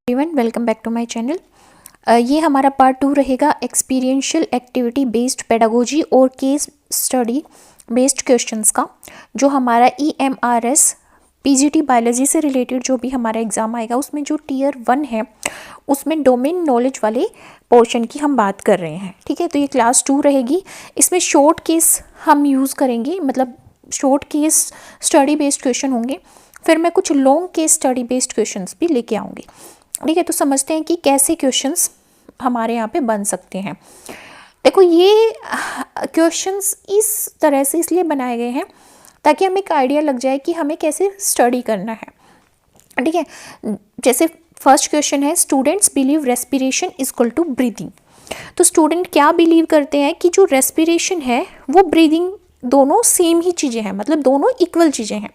Everyone, welcome back to my channel. ये हमारा part 2 रहेगा एक्सपीरियंशियल एक्टिविटी बेस्ड पेडागोजी और केस स्टडी बेस्ड क्वेश्चंस का। जो हमारा EMRS PGT बायोलॉजी से रिलेटेड जो भी हमारा एग्ज़ाम आएगा उसमें जो टीयर 1 है उसमें डोमेन नॉलेज वाले पोर्शन की हम बात कर रहे हैं। ठीक है, तो ये क्लास 2 रहेगी। इसमें शॉर्ट केस हम यूज़ करेंगे, मतलब short case study based question होंगे। फिर मैं कुछ long case study based questions भी लेके आऊँगी। ठीक है, तो समझते हैं कि कैसे क्वेश्चंस हमारे यहाँ पे बन सकते हैं। देखो, ये क्वेश्चंस इस तरह से इसलिए बनाए गए हैं ताकि हमें एक आइडिया लग जाए कि हमें कैसे स्टडी करना है। ठीक है, जैसे फर्स्ट क्वेश्चन है, students believe respiration is equal to breathing. तो स्टूडेंट क्या बिलीव करते हैं कि जो रेस्पिरेशन है वो ब्रीदिंग दोनों सेम ही चीज़ें हैं, मतलब दोनों इक्वल चीज़ें हैं।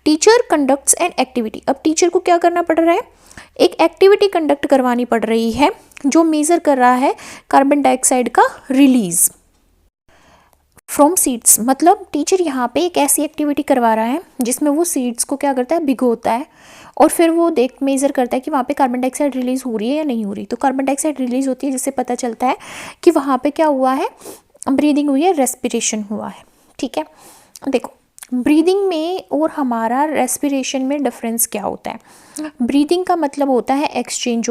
Teacher conducts an activity. अब टीचर को क्या करना पड़ रहा है, एक एक्टिविटी कंडक्ट करवानी पड़ रही है जो मेज़र कर रहा है कार्बन डाइऑक्साइड का रिलीज फ्रॉम सीड्स। मतलब टीचर यहाँ पे एक ऐसी एक्टिविटी करवा रहा है जिसमें वो सीड्स को क्या करता है, भिगोता है और फिर वो मेज़र करता है कि वहाँ पे कार्बन डाइऑक्साइड रिलीज हो रही है या नहीं हो रही। तो कार्बन डाइऑक्साइड रिलीज होती है जिससे पता चलता है कि वहाँ पे क्या हुआ है, ब्रीदिंग हुई है, रेस्पिरेशन हुआ है। ठीक है, देखो ब्रीदिंग में और हमारा रेस्पिरेशन में डिफरेंस क्या होता है। ब्रीदिंग का मतलब होता है एक्सचेंज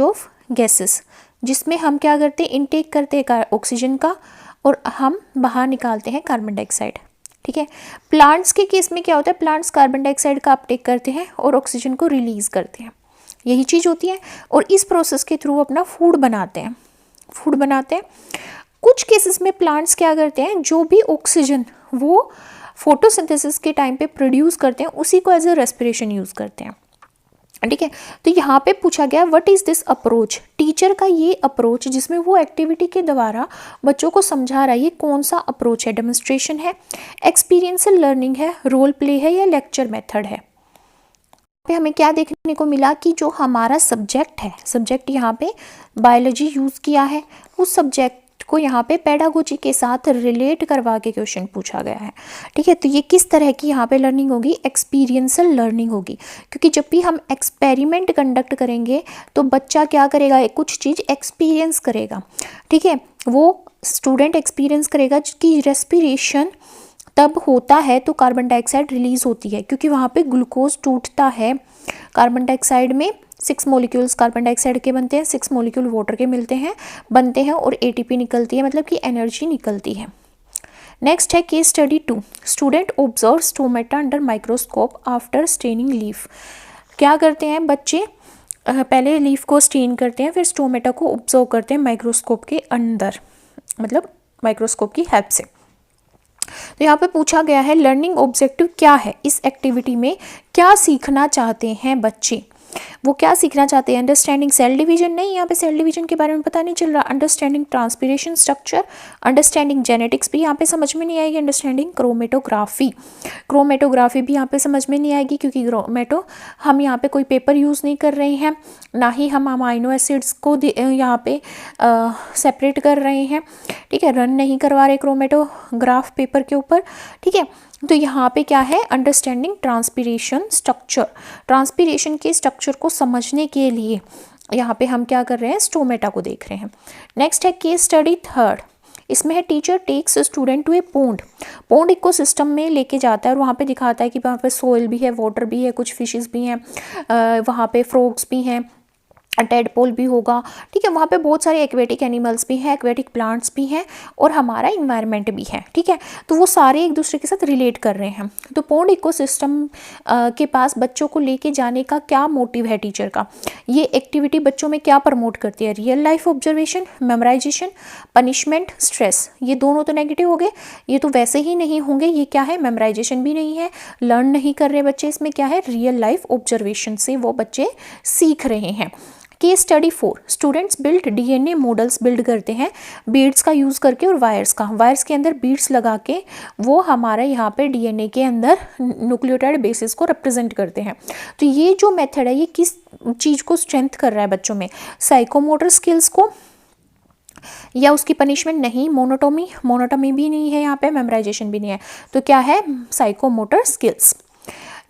ऑफ गैसेस, जिसमें हम क्या करते हैं, इनटेक करते हैं ऑक्सीजन का और हम बाहर निकालते हैं कार्बन डाइऑक्साइड। ठीक है, प्लांट्स के केस में क्या होता है, प्लांट्स कार्बन डाइऑक्साइड का अपटेक करते हैं और ऑक्सीजन को रिलीज करते हैं, यही चीज़ होती है। और इस प्रोसेस के थ्रू अपना फूड बनाते हैं। कुछ केसेस में प्लांट्स क्या करते हैं, जो भी ऑक्सीजन वो फोटोसिंथेसिस के टाइम पे प्रोड्यूस करते हैं उसी को एज ए रेस्पिरेशन यूज़ करते हैं। ठीक है, तो यहाँ पे पूछा गया what is this approach. Teacher का ये अप्रोच जिसमें वो एक्टिविटी के द्वारा बच्चों को समझा रहा है, ये कौन सा अप्रोच है, डेमोन्स्ट्रेशन है, एक्सपीरियंशियल लर्निंग है, रोल प्ले है या लेक्चर मेथड है। पे हमें क्या देखने को मिला कि जो हमारा सब्जेक्ट है, सब्जेक्ट यहाँ पे बायोलॉजी यूज़ किया है, उस सब्जेक्ट को यहाँ पे पेडागोजी के साथ रिलेट करवा के क्वेश्चन पूछा गया है। ठीक है, तो ये किस तरह की यहाँ पे लर्निंग होगी, एक्सपीरियंशियल लर्निंग होगी। क्योंकि जब भी हम एक्सपेरिमेंट कंडक्ट करेंगे तो बच्चा क्या करेगा, कुछ चीज़ एक्सपीरियंस करेगा। ठीक है, वो स्टूडेंट एक्सपीरियंस करेगा कि रेस्पिरेशन तब होता है तो कार्बन डाइऑक्साइड रिलीज होती है, क्योंकि वहाँ पे ग्लूकोज टूटता है। कार्बन डाइऑक्साइड में 6 मॉलिक्यूल्स कार्बन डाइऑक्साइड के बनते हैं, 6 मॉलिक्यूल वाटर के बनते हैं और ATP निकलती है, मतलब कि एनर्जी निकलती है। नेक्स्ट है case study 2, student observe stomata under microscope after staining leaf. क्या करते हैं बच्चे, पहले लीफ को स्टेन करते हैं, फिर स्टोमेटा को ऑब्जर्व करते हैं माइक्रोस्कोप के अंदर, मतलब माइक्रोस्कोप की हेल्प से। तो यहाँ पे पूछा गया है लर्निंग ऑब्जेक्टिव क्या है, इस एक्टिविटी में क्या सीखना चाहते हैं बच्चे। वो क्या सीखना चाहते हैं, अंडरस्टैंडिंग सेल डिवीजन, नहीं यहाँ पे सेल डिवीजन के बारे में पता नहीं चल रहा। Understanding transpiration structure, understanding genetics भी यहाँ पे समझ में नहीं आएगी। अंडरस्टैंडिंग क्रोमेटोग्राफी भी यहाँ पे समझ में नहीं आएगी, क्योंकि क्रोमेटो हम यहाँ पे कोई पेपर यूज़ नहीं कर रहे हैं, ना ही हम अमाइनो एसिड्स को यहाँ पे सेपरेट कर रहे हैं। ठीक है, रन नहीं करवा रहे क्रोमेटोग्राफ पेपर के ऊपर। ठीक है, तो यहाँ पे क्या है, अंडरस्टैंडिंग ट्रांसपिरेशन स्ट्रक्चर, ट्रांसपिरेशन के स्ट्रक्चर को समझने के लिए यहाँ पे हम क्या कर रहे हैं, स्टोमेटा को देख रहे हैं। नेक्स्ट है केस स्टडी 3, इसमें है teacher takes student to a pond ecosystem में लेके जाता है और वहाँ पे दिखाता है कि वहाँ पे सोइल भी है, वाटर भी है, कुछ फिशेस भी हैं, वहाँ पे फ्रॉग्स भी हैं, टेडपोल भी होगा। ठीक है, वहाँ पे बहुत सारे एक्वेटिक एनिमल्स भी हैं, एक्वेटिक प्लांट्स भी हैं और हमारा इन्वायरमेंट भी है। ठीक है, तो वो सारे एक दूसरे के साथ रिलेट कर रहे हैं। तो पोंड इकोसिस्टम के पास बच्चों को लेके जाने का क्या मोटिव है टीचर का, ये एक्टिविटी बच्चों में क्या प्रमोट करती है, real life observation, memorisation, punishment, stress. ये दोनों तो नेगेटिव हो गए, ये तो वैसे ही नहीं होंगे। ये क्या है, मेमोराइजेशन भी नहीं है, लर्न नहीं कर रहे बच्चे, इसमें क्या है, रियल लाइफ ऑब्जर्वेशन से वो बच्चे सीख रहे हैं। Case study 4, students build DNA models build करते हैं बीड्स का यूज़ करके और वायर्स के अंदर बीड्स लगा के वो हमारा यहाँ पे DNA के अंदर न्यूक्लियोटाइड बेसिस को रिप्रेजेंट करते हैं। तो ये जो मेथड है ये किस चीज़ को स्ट्रेंथ कर रहा है बच्चों में, साइकोमोटर स्किल्स को, या उसकी पनिशमेंट नहीं, मोनोटोमी भी नहीं है यहाँ पे, मेमोराइजेशन भी नहीं है, तो क्या है, साइकोमोटर स्किल्स।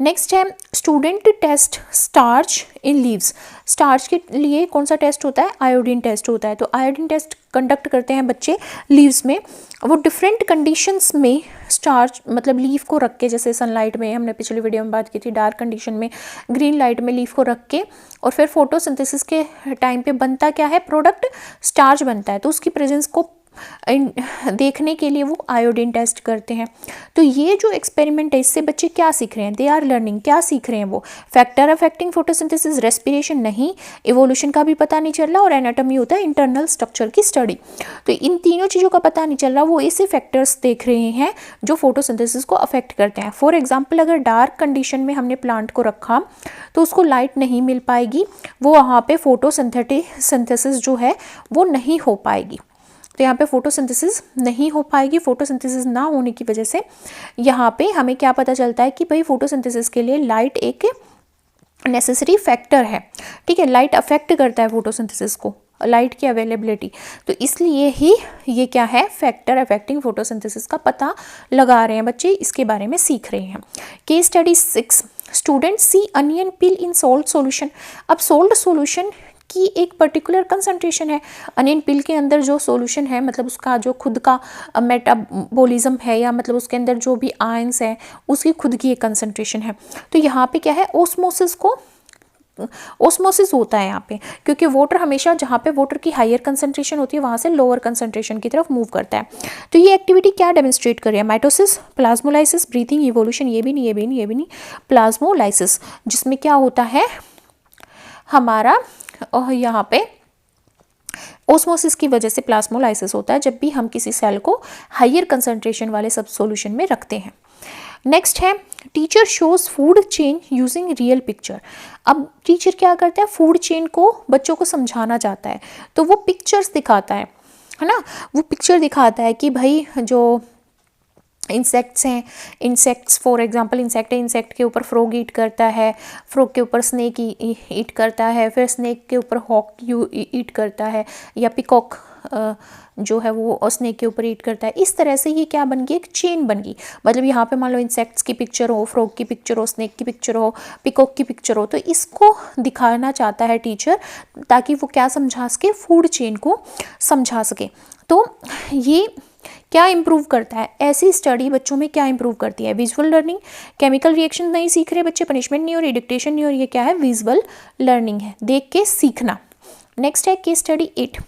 नेक्स्ट है student test starch in leaves. Starch के लिए कौन सा टेस्ट होता है? आयोडीन टेस्ट होता है। तो आयोडीन टेस्ट कंडक्ट करते हैं बच्चे लीव्स में। वो डिफरेंट कंडीशंस में स्टार्च मतलब लीफ को रख के, जैसे सनलाइट में हमने पिछली वीडियो में बात की थी, डार्क कंडीशन में ग्रीन लाइट में लीफ को रख के, और फिर फोटोसिंथेसिस के टाइम पे बनता क्या है? प्रोडक्ट स्टार्च बनता है। तो उसकी प्रेजेंस को देखने के लिए वो आयोडीन टेस्ट करते हैं। तो ये जो एक्सपेरिमेंट है इससे बच्चे क्या सीख रहे हैं? They are learning. क्या सीख रहे हैं वो? फैक्टर अफेक्टिंग फोटोसिंथेसिस, रेस्पिरेशन नहीं, इवोल्यूशन का भी पता नहीं चल रहा, और एनाटॉमी होता है इंटरनल स्ट्रक्चर की स्टडी। तो इन तीनों चीज़ों का पता नहीं चल रहा, वो ऐसे फैक्टर्स देख रहे हैं जो फोटोसिंथेसिस को अफेक्ट करते हैं। फॉर एग्जाम्पल, अगर डार्क कंडीशन में हमने प्लांट को रखा तो उसको लाइट नहीं मिल पाएगी, वो वहाँ पे फोटोसिंथेसिस जो है वो नहीं हो पाएगी। तो यहाँ पे फोटोसिंथेसिस नहीं हो पाएगी। फोटोसिंथेसिस ना होने की वजह से यहाँ पे हमें क्या पता चलता है कि भाई फोटोसिंथेसिस के लिए लाइट एक नेसेसरी फैक्टर है। ठीक है, लाइट अफेक्ट करता है फोटोसिंथेसिस को, लाइट की अवेलेबिलिटी। तो इसलिए ही ये क्या है? फैक्टर अफेक्टिंग फोटोसिंथेसिस का पता लगा रहे हैं बच्चे, इसके बारे में सीख रहे हैं। Case study 6, student see onion peel in salt solution. अब सोल्ट सॉल्यूशन की एक पर्टिकुलर कंसंट्रेशन है। अनियन पिल के अंदर जो सॉल्यूशन है, मतलब उसका जो खुद का मेटाबॉलिज्म है, या मतलब उसके अंदर जो भी आयंस है उसकी खुद की एक कंसंट्रेशन है। तो यहाँ पे क्या है? ओस्मोसिस होता है यहाँ पे, क्योंकि वाटर हमेशा जहाँ पे वाटर की हायर कंसंट्रेशन होती है वहाँ से लोअर कंसंट्रेशन की तरफ मूव करता है। तो ये एक्टिविटी क्या डेमोन्स्ट्रेट कर रही है? माइटोसिस, प्लाज्मोलाइसिस, ब्रीथिंग, इवोल्यूशन, ये भी नहीं, प्लाज्मोलाइसिस, जिसमें क्या होता है हमारा यहाँ पे ओस्मोसिस की वजह से प्लाज्मोलाइसिस होता है, जब भी हम किसी सेल को हायर कंसंट्रेशन वाले सब सॉल्यूशन में रखते हैं। नेक्स्ट है teacher shows food chain using real picture. अब टीचर क्या करता है? फूड चेन को बच्चों को समझाना चाहता है, तो वो पिक्चर्स दिखाता है ना। वो पिक्चर दिखाता है कि भाई जो इंसेक्ट्स हैं, इंसेक्ट्स फॉर एग्जांपल इंसेक्ट है, इंसेक्ट के ऊपर फ्रॉग ईट करता है, फ्रॉग के ऊपर स्नेक ईट करता है, फिर स्नेक के ऊपर हॉक ईट करता है, या पिकॉक जो है वो स्नेक के ऊपर ईट करता है। इस तरह से ये क्या बन गई? एक चेन बन गई। मतलब यहाँ पे मान लो इंसेक्ट्स की पिक्चर हो, फ्रॉग की पिक्चर हो, स्नेक की पिक्चर हो, पिकॉक की पिक्चर हो, तो इसको दिखाना चाहता है टीचर, ताकि वो क्या समझा सके? फूड चेन को समझा सके। तो ये क्या इंप्रूव करता है? ऐसी स्टडी बच्चों में क्या इंप्रूव करती है? Visual learning. केमिकल रिएक्शन नहीं सीख रहे बच्चे, पनिशमेंट नहीं हो रही, डिक्टेशन नहीं हो रही, ये क्या है? विजुअल लर्निंग है, देख के सीखना। नेक्स्ट है case study 8,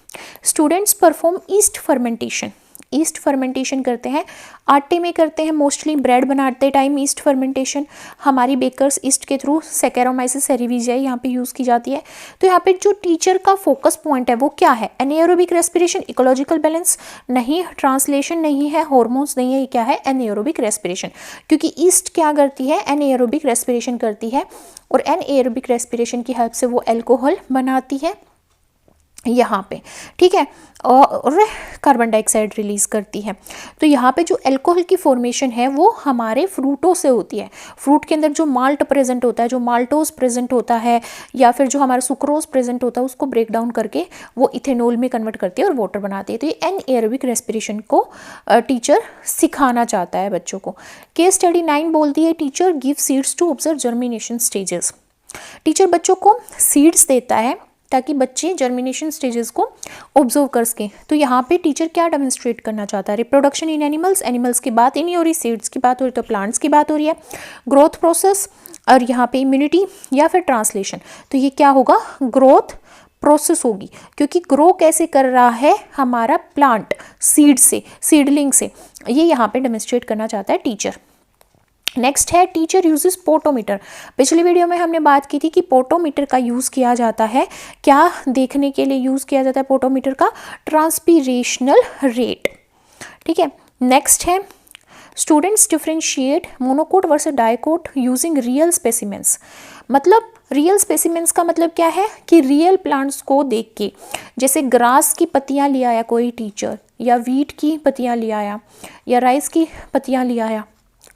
students perform east fermentation. East fermentation करते हैं, आटे में करते हैं मोस्टली, ब्रेड बनाते टाइम ईस्ट फर्मेंटेशन हमारी बेकर्स ईस्ट के थ्रू सैकेरोमाइसिस सेरेविजियाई यहाँ पे यूज़ की जाती है। तो यहाँ पे जो टीचर का फोकस पॉइंट है वो क्या है? एनाएरोबिक रेस्पिरेशन, इकोलॉजिकल बैलेंस नहीं, ट्रांसलेशन नहीं है, हॉर्मोन्स नहीं है, ये क्या है? एनाएरोबिक रेस्पिरेशन। क्योंकि ईस्ट क्या करती है? एनाएरोबिक रेस्पिरेशन करती है, और एनाएरोबिक रेस्पिरेशन की हेल्प से वो एल्कोहल बनाती है यहाँ पे। ठीक है, और कार्बन डाइऑक्साइड रिलीज करती है। तो यहाँ पे जो अल्कोहल की फॉर्मेशन है वो हमारे फ्रूटों से होती है। फ्रूट के अंदर जो माल्ट प्रेजेंट होता है, जो माल्टोज प्रेजेंट होता है, या फिर जो हमारा सुक्रोज प्रेजेंट होता है, उसको ब्रेक डाउन करके वो इथेनॉल में कन्वर्ट करती है और वाटर बनाती है। तो ये एनाएरोबिक रेस्पिरेशन को टीचर सिखाना चाहता है बच्चों को। केस स्टडी 9 बोलती है teacher give seeds to observe germination stages. Teacher बच्चों को सीड्स देता है ताकि बच्चे जर्मिनेशन स्टेजेस को ऑब्जर्व कर सकें। तो यहाँ पे टीचर क्या डेमोन्स्ट्रेट करना चाहता है? रिप्रोडक्शन इन एनिमल्स, एनिमल्स की बात ही नहीं हो रही, सीड्स की बात हो रही, तो प्लांट्स की बात हो रही है, ग्रोथ प्रोसेस, और यहाँ पे इम्यूनिटी या फिर ट्रांसलेशन। तो ये क्या होगा? ग्रोथ प्रोसेस होगी, क्योंकि ग्रो कैसे कर रहा है हमारा प्लांट? सीड से, सीडलिंग से। ये यहाँ पे डेमोन्स्ट्रेट करना चाहता है टीचर। नेक्स्ट है टीचर यूजेस पोटोमीटर। पिछली वीडियो में हमने बात की थी कि पोटोमीटर का यूज़ किया जाता है, क्या देखने के लिए यूज़ किया जाता है पोटोमीटर का? ट्रांसपीरेशनल रेट। ठीक है, नेक्स्ट है students differentiate monocot versus dicot using real specimens. मतलब रियल स्पेसिमेंस का मतलब क्या है? कि रियल प्लांट्स को देख के, जैसे ग्रास की पत्तियां ले आया कोई टीचर, या वीट की पत्तियां ले आया, या राइस की पत्तियां ले आया।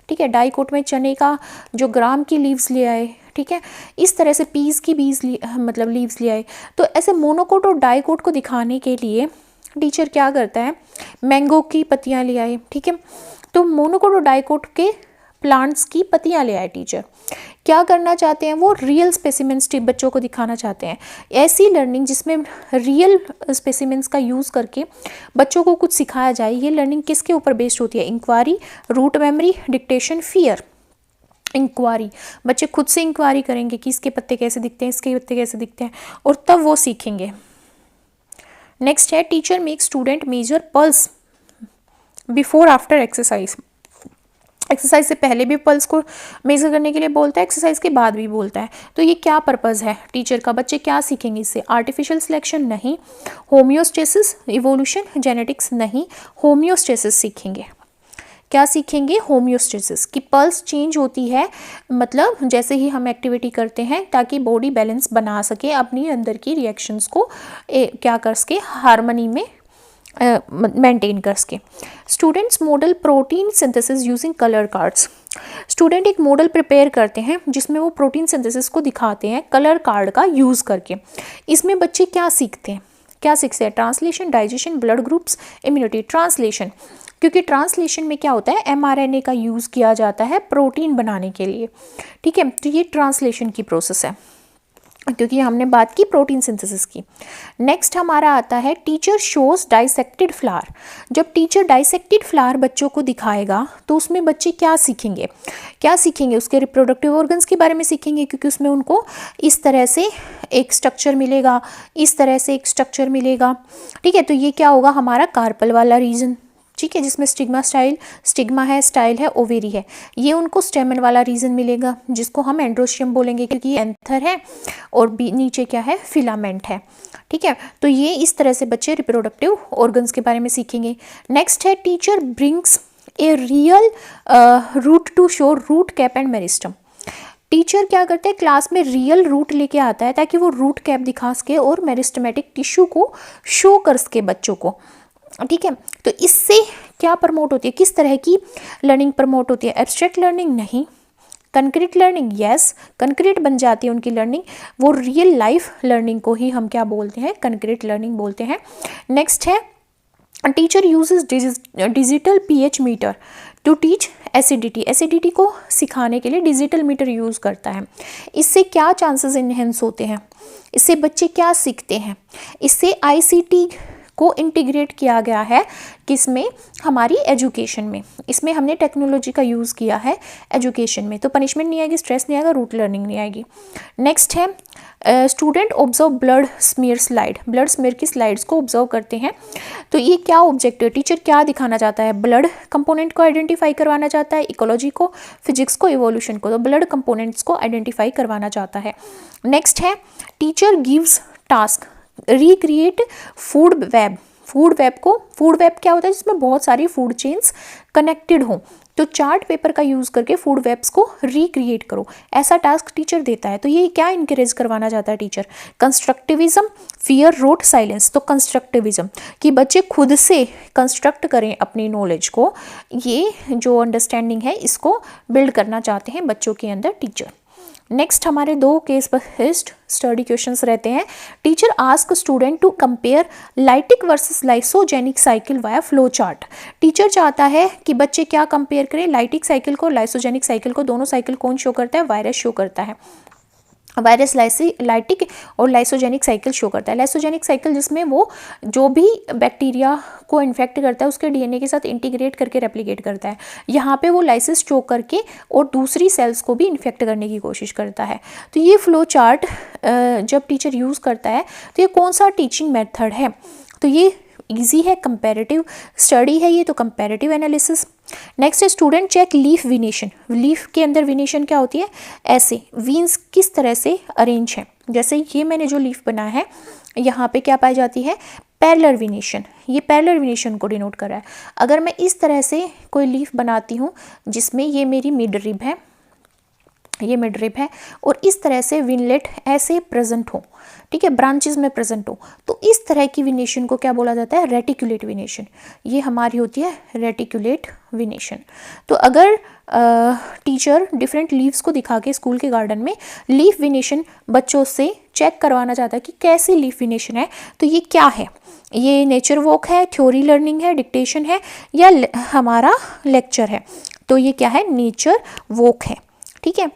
ठीक है, डाइकोट में चने का जो ग्राम की लीव्स ले आए। ठीक है, इस तरह से पीस की मतलब लीव्स ले आए। तो ऐसे मोनोकोट और डाइकोट को दिखाने के लिए टीचर क्या करता है? मैंगो की पत्तियां ले आए। ठीक है, तो मोनोकोट और डाइकोट के प्लांट्स की पत्तियां ले आए टीचर। क्या करना चाहते हैं वो, रियल स्पेसिमेंस बच्चों को दिखाना चाहते हैं। ऐसी लर्निंग जिसमें रियल स्पेसिमेंस का यूज़ करके बच्चों को कुछ सिखाया जाए, ये लर्निंग किसके ऊपर बेस्ड होती है, inquiry, rote memory, dictation, fear. Inquiry, बच्चे खुद से इंक्वायरी करेंगे कि इसके पत्ते कैसे दिखते हैं, इसके पत्ते कैसे दिखते हैं, और तब वो सीखेंगे। नेक्स्ट है teacher make student measure pulse before after exercise. Exercise से पहले भी पल्स को मेजर करने के लिए बोलता है, एक्सरसाइज के बाद भी बोलता है। तो ये क्या पर्पज़ है टीचर का, बच्चे क्या सीखेंगे इससे, आर्टिफिशियल सिलेक्शन नहीं, होम्योस्टेसिस, इवोल्यूशन, जेनेटिक्स नहीं, होम्योस्टेसिस सीखेंगे। क्या सीखेंगे, होम्योस्टेसिस, कि पल्स चेंज होती है, मतलब जैसे ही हम एक्टिविटी करते हैं ताकि बॉडी बैलेंस बना सके, अपनी अंदर की रिएक्शंस को क्या कर सके, हार्मनी में मेंटेन कर सके। Students model protein synthesis using colour cards. Student एक मॉडल प्रिपेयर करते हैं जिसमें वो प्रोटीन सिंथेसिस को दिखाते हैं कलर कार्ड का यूज़ करके। इसमें बच्चे क्या सीखते हैं, translation, digestion, blood groups, immunity. Translation, क्योंकि ट्रांसलेशन में क्या होता है, mRNA का यूज़ किया जाता है प्रोटीन बनाने के लिए, ठीक है। तो ये ट्रांसलेशन की प्रोसेस है, क्योंकि हमने बात की प्रोटीन सिंथेसिस की। नेक्स्ट हमारा आता है टीचर शोज डाइसेक्टेड फ्लावर। जब टीचर डाइसेक्टेड फ्लावर बच्चों को दिखाएगा तो उसमें बच्चे क्या सीखेंगे, उसके रिप्रोडक्टिव ऑर्गन्स के बारे में सीखेंगे, क्योंकि उसमें उनको इस तरह से एक स्ट्रक्चर मिलेगा, इस तरह से एक स्ट्रक्चर मिलेगा, ठीक है। तो ये क्या होगा, हमारा कार्पल वाला रीजन, ठीक है, जिसमें स्टिग्मा है, स्टाइल है, ओवेरी है। ये उनको स्टेमन वाला रीजन मिलेगा, जिसको हम एंड्रोशियम बोलेंगे, क्योंकि ये एंथर है और नीचे क्या है, फिलामेंट है, ठीक है। तो ये इस तरह से बच्चे रिप्रोडक्टिव ऑर्गन्स के बारे में सीखेंगे। नेक्स्ट है teacher brings a real root to show root cap and meristem. Teacher क्या करते हैं, क्लास में रियल रूट लेके आता है ताकि वो रूट कैप दिखा सके और मेरिस्टमेटिक टिश्यू को शो कर सके बच्चों को, ठीक है। तो इससे क्या प्रमोट होती है, किस तरह की लर्निंग प्रमोट होती है, एब्स्ट्रैक्ट लर्निंग नहीं, कंक्रीट लर्निंग, यस, कंक्रीट बन जाती है उनकी लर्निंग, वो रियल लाइफ लर्निंग को ही हम क्या बोलते हैं, कंक्रीट लर्निंग बोलते हैं। नेक्स्ट है teacher uses digital pH meter to teach acidity को सिखाने के लिए डिजिटल मीटर यूज़ करता है। इससे क्या चांसेस इनहेंस होते हैं, इससे बच्चे क्या सीखते हैं, इससे ICT को इंटीग्रेट किया गया है किसमें, हमारी एजुकेशन में। इसमें हमने टेक्नोलॉजी का यूज़ किया है एजुकेशन में, तो पनिशमेंट नहीं आएगी, स्ट्रेस नहीं आएगा, रूट लर्निंग नहीं आएगी। नेक्स्ट है student observe blood smear slide. Blood smear की स्लाइड्स को ऑब्जर्व करते हैं। तो ये क्या ऑब्जेक्टिव, टीचर क्या दिखाना चाहता है, ब्लड कंपोनेंट को आइडेंटिफाई करवाना चाहता है, इकोलॉजी को, फिजिक्स को, इवोल्यूशन को। तो ब्लड कंपोनेंट्स को आइडेंटिफाई करवाना चाहता है। नेक्स्ट है teacher gives task recreate food web. Food web क्या होता है, जिसमें बहुत सारी फूड चेन्स कनेक्टेड हो। तो चार्ट पेपर का यूज़ करके फूड वेब्स को रिक्रिएट करो, ऐसा टास्क टीचर देता है। तो ये क्या इंकरेज करवाना चाहता है teacher, constructivism, fear, rote, silence. तो कंस्ट्रक्टिविज्म कि बच्चे खुद से कंस्ट्रक्ट करें अपनी नॉलेज को, ये जो अंडरस्टैंडिंग है इसको बिल्ड करना चाहते हैं बच्चों के अंदर टीचर। नेक्स्ट हमारे 2 केस बेस्ड स्टडी क्वेश्चंस रहते हैं। Teacher ask student to compare lytic versus lysogenic cycle via flow chart. Teacher चाहता है कि बच्चे क्या कंपेयर करें, लाइटिक साइकिल को, लाइसोजेनिक साइकिल को। दोनों साइकिल कौन शो करता है, वायरस शो करता है। वायरस लाइटिक और लाइसोजेनिक साइकिल शो करता है। लाइसोजेनिक साइकिल जिसमें वो जो भी बैक्टीरिया को इन्फेक्ट करता है उसके डीएनए के साथ इंटीग्रेट करके रेप्लिकेट करता है। यहाँ पे वो लाइसिस चोक करके और दूसरी सेल्स को भी इन्फेक्ट करने की कोशिश करता है। तो ये फ्लो चार्ट जब टीचर यूज़ करता है तो ये कौन सा टीचिंग मेथड है, तो ये ईजी है, कंपैरेटिव स्टडी है ये, तो कंपैरेटिव एनालिसिस। नेक्स्ट है स्टूडेंट चेक लीफ विनेशन। लीफ के अंदर विनेशन क्या होती है, ऐसे वीन्स किस तरह से अरेंज है। जैसे ये मैंने जो लीफ बना है यहाँ पे क्या पाई जाती है, पैरेलल विनेशन। ये पैरेलल विनेशन को डिनोट कर रहा है। अगर मैं इस तरह से कोई लीफ बनाती हूँ जिसमें ये मेरी मिड रिब है, ये मिड रिब है, और इस तरह से विनलेट ऐसे प्रेजेंट हो, ठीक है, ब्रांचेस में प्रेजेंट हो, तो इस तरह की विनेशन को क्या बोला जाता है, रेटिकुलेट विनेशन। ये हमारी होती है रेटिकुलेट विनेशन। तो अगर टीचर डिफरेंट लीव्स को दिखा के स्कूल के गार्डन में लीफ विनेशन बच्चों से चेक करवाना चाहता है कि कैसे लीफ विनेशन है, तो ये क्या है, ये नेचर वॉक है, थ्योरी लर्निंग है, डिक्टेशन है, या हमारा लेक्चर है। तो ये क्या है, नेचर वॉक है, ठीक है।